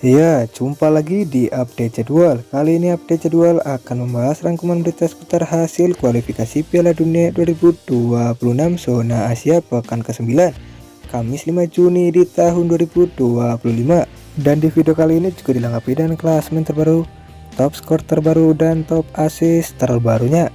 Ya, jumpa lagi di update jadwal. Kali ini update jadwal akan membahas rangkuman berita seputar hasil kualifikasi Piala Dunia 2026 zona Asia pekan ke-9, Kamis 5 Juni di tahun 2025. Dan di video kali ini juga dilengkapi dengan klasemen terbaru, top skor terbaru, dan top assist terbarunya.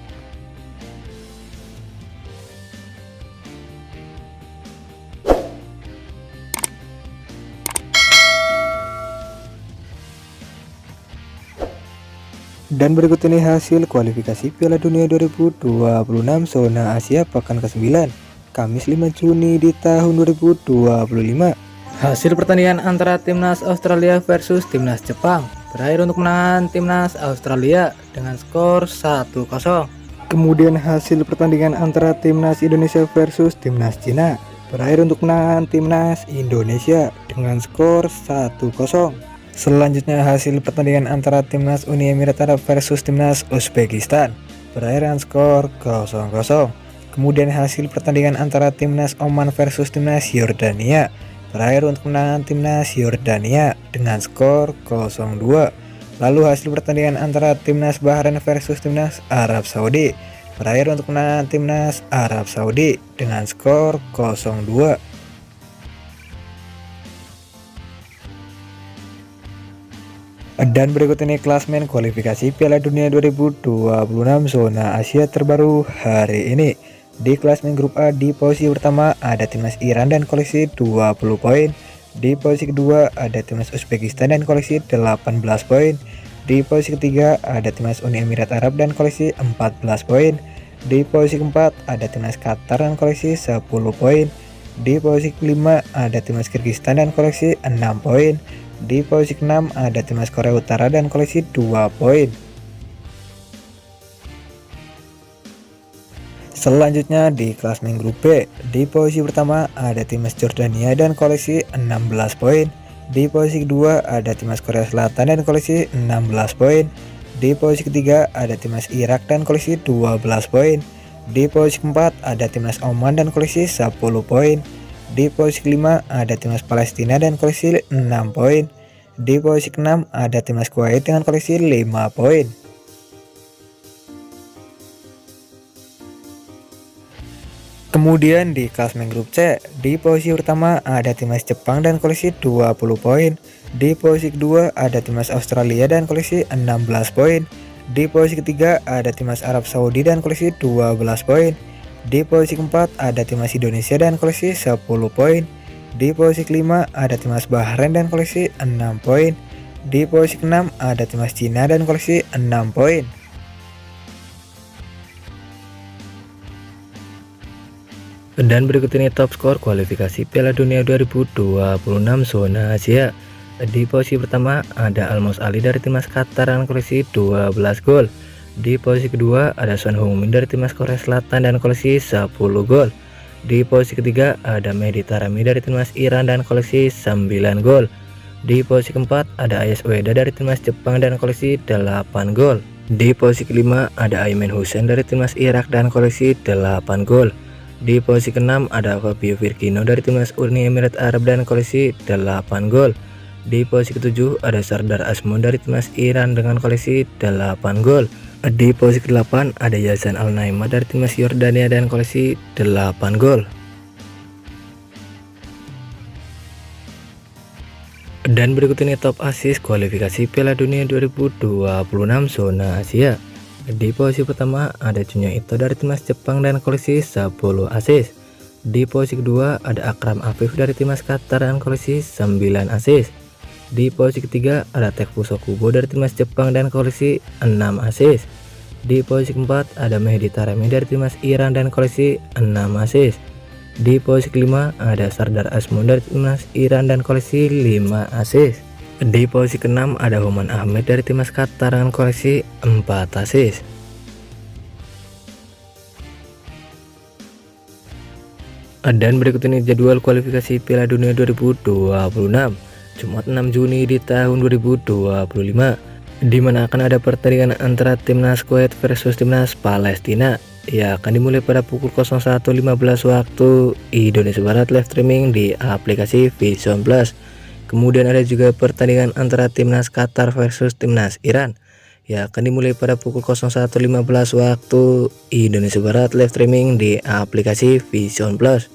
Dan berikut ini hasil kualifikasi Piala Dunia 2026 zona Asia pekan ke-9, Kamis 5 Juni di tahun 2025. Hasil pertandingan antara timnas Australia versus timnas Jepang berakhir untuk kemenangan timnas Australia dengan skor 1-0. Kemudian hasil pertandingan antara timnas Indonesia versus timnas Cina berakhir untuk kemenangan timnas Indonesia dengan skor 1-0. Selanjutnya hasil pertandingan antara timnas Uni Emirat Arab versus timnas Uzbekistan berakhir dengan skor 0-0. Kemudian hasil pertandingan antara timnas Oman versus timnas Yordania berakhir untuk kemenangan timnas Yordania dengan skor 0-2. Lalu hasil pertandingan antara timnas Bahrain versus timnas Arab Saudi berakhir untuk kemenangan timnas Arab Saudi dengan skor 0-2. Dan berikut ini klasemen kualifikasi Piala Dunia 2026 zona Asia terbaru hari ini. Di klasemen grup A di posisi pertama ada timnas Iran dan koleksi 20 poin. Di posisi kedua ada timnas Uzbekistan dan koleksi 18 poin. Di posisi ketiga ada timnas Uni Emirat Arab dan koleksi 14 poin. Di posisi keempat ada timnas Qatar dan koleksi 10 poin. Di posisi kelima ada timnas Kyrgyzstan dan koleksi 6 poin. Di posisi ke-6 ada timnas Korea Utara dan koleksi 2 poin. Selanjutnya di klasemen grup B, di posisi pertama ada timnas Jordania dan koleksi 16 poin. Di posisi kedua ada timnas Korea Selatan dan koleksi 16 poin. Di posisi ketiga ada timnas Irak dan koleksi 12 poin. Di posisi keempat ada timnas Oman dan koleksi 10 poin. Di posisi kelima ada timnas Palestina dan koleksi 6 poin. Di posisi keenam ada timnas Kuwait dengan koleksi 5 poin. Kemudian di klasemen grup C, di posisi pertama ada timnas Jepang dan koleksi 20 poin. Di posisi kedua ada timnas Australia dan koleksi 16 poin. Di posisi ketiga ada timnas Arab Saudi dan koleksi 12 poin. Di posisi keempat ada timnas Indonesia dan koleksi 10 poin. Di posisi kelima ada timnas Bahrain dan koleksi 6 poin. Di posisi keenam ada timnas Cina dan koleksi 6 poin. Dan berikut ini top skor kualifikasi Piala Dunia 2026 zona Asia. Di posisi pertama ada Almos Ali dari timnas Qatar dengan koleksi 12 gol. Di posisi kedua ada Son Heung-min dari timnas Korea Selatan dan koleksi 10 gol. Di posisi ketiga ada Mehdi Taremi dari timnas Iran dan koleksi 9 gol. Di posisi keempat ada Ayaz Ueda dari timnas Jepang dan koleksi 8 gol. Di posisi kelima ada Aimen Hussein dari timnas Irak dan koleksi 8 gol. Di posisi keenam ada Fabio Firmino dari timnas Uni Emirat Arab dan koleksi 8 gol. Di posisi ketujuh ada Sardar Azmoun dari timnas Iran dengan koleksi 8 gol. Di posisi ke-8 ada Yazan Al-Naima dari timnas Yordania dan koleksi 8 gol. Dan berikut ini top assist kualifikasi Piala Dunia 2026 zona Asia. Di posisi pertama ada Junya Ito dari timnas Jepang dan koleksi 10 assist. Di posisi kedua ada Akram Afif dari timnas Qatar dan koleksi 9 assist. Di posisi ketiga ada Takefusa Kubo dari timnas Jepang dan koleksi 6 assist. Di posisi keempat ada Mehdi Taremi dari timnas Iran dan koleksi 6 assist. Di posisi kelima ada Sardar Azmoun dari timnas Iran dan koleksi 5 assist. Di posisi keenam ada Homan Ahmed dari timnas Qatar dengan koleksi 4 assist. Dan berikut ini jadwal kualifikasi Piala Dunia 2026 Jumat 6 Juni di tahun 2025, di mana akan ada pertandingan antara timnas Kuwait versus timnas Palestina. Ya, akan dimulai pada pukul 01.15 waktu Indonesia Barat, live streaming di aplikasi Vision Plus. Kemudian ada juga pertandingan antara timnas Qatar versus timnas Iran, ya akan dimulai pada pukul 01.15 waktu Indonesia Barat, live streaming di aplikasi Vision Plus.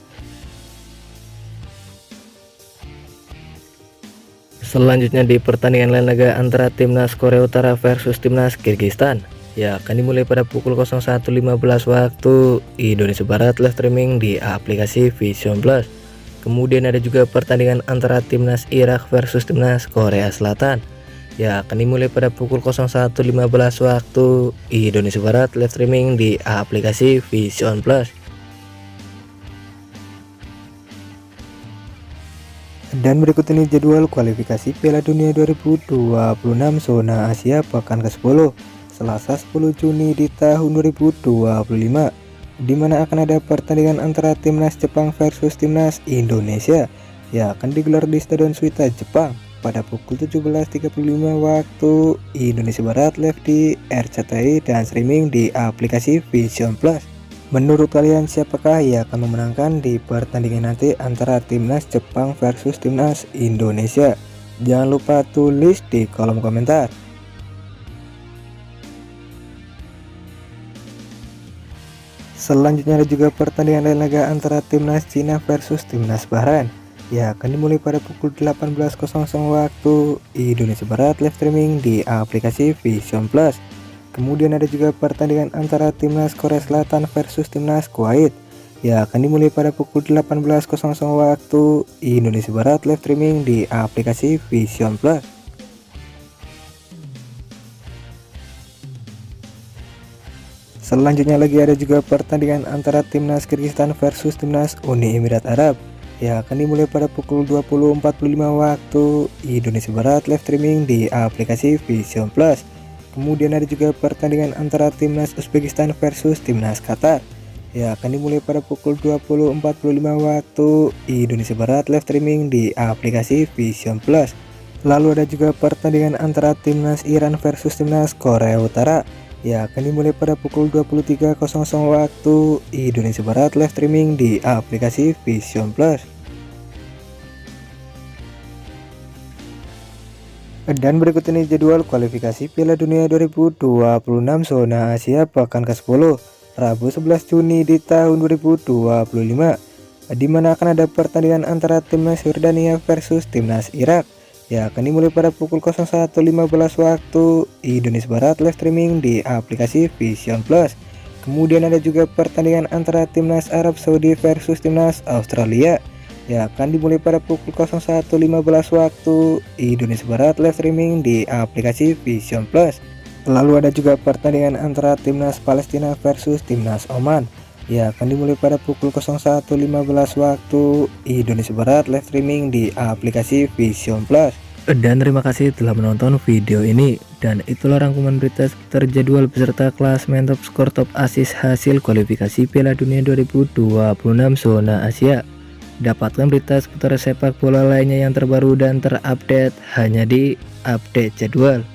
Selanjutnya di pertandingan lain laga antara timnas Korea Utara versus timnas Kyrgyzstan, ya akan dimulai pada pukul 01.15 waktu Indonesia Barat, live streaming di aplikasi Vision Plus. Kemudian ada juga pertandingan antara timnas Irak versus timnas Korea Selatan, ya akan dimulai pada pukul 01.15 waktu Indonesia Barat, live streaming di aplikasi Vision Plus. Dan berikut ini jadwal kualifikasi Piala Dunia 2026 zona Asia pekan ke-10 Selasa 10 Juni di tahun 2025, di mana akan ada pertandingan antara timnas Jepang versus timnas Indonesia yang akan digelar di Stadion Suita Jepang pada pukul 17.35 waktu Indonesia Barat, live di RCTI dan streaming di aplikasi Vision Plus. Menurut kalian siapakah yang akan memenangkan di pertandingan nanti antara timnas Jepang versus timnas Indonesia? Jangan lupa tulis di kolom komentar. Selanjutnya ada juga pertandingan lain laga antara timnas Cina versus timnas Bahrain, ya akan dimulai pada pukul 18.00 waktu Indonesia Barat, live streaming di aplikasi Vision Plus. Kemudian ada juga pertandingan antara timnas Korea Selatan versus timnas Kuwait, ya akan dimulai pada pukul 18.00 waktu Indonesia Barat, live streaming di aplikasi Vision Plus. Selanjutnya lagi ada juga pertandingan antara timnas Kyrgyzstan versus timnas Uni Emirat Arab, ya akan dimulai pada pukul 20.45 waktu Indonesia Barat, live streaming di aplikasi Vision Plus. Kemudian ada juga pertandingan antara timnas Uzbekistan versus timnas Qatar, ya akan dimulai pada pukul 20.45 waktu Indonesia Barat, live streaming di aplikasi Vision Plus. Lalu ada juga pertandingan antara timnas Iran versus timnas Korea Utara, ya akan dimulai pada pukul 23.00 waktu Indonesia Barat, live streaming di aplikasi Vision Plus. Dan berikut ini jadwal kualifikasi Piala Dunia 2026 zona Asia pekan ke-10 Rabu 11 Juni di tahun 2025, di mana akan ada pertandingan antara timnas Yordania versus timnas Irak, ya akan dimulai pada pukul 01.15 waktu Indonesia Barat, live streaming di aplikasi Vision Plus. Kemudian ada juga pertandingan antara timnas Arab Saudi versus timnas Australia, ya akan dimulai pada pukul 01.15 waktu Indonesia Barat, live streaming di aplikasi Vision Plus. Lalu ada juga pertandingan antara timnas Palestina versus timnas Oman, ya akan dimulai pada pukul 01.15 waktu Indonesia Barat, live streaming di aplikasi Vision Plus. Dan terima kasih telah menonton video ini, dan itulah rangkuman berita seputar jadwal beserta klasmen top skor, top assist, hasil kualifikasi Piala Dunia 2026 zona Asia. Dapatkan berita seputar sepak bola lainnya yang terbaru dan terupdate hanya di Update Jadwal.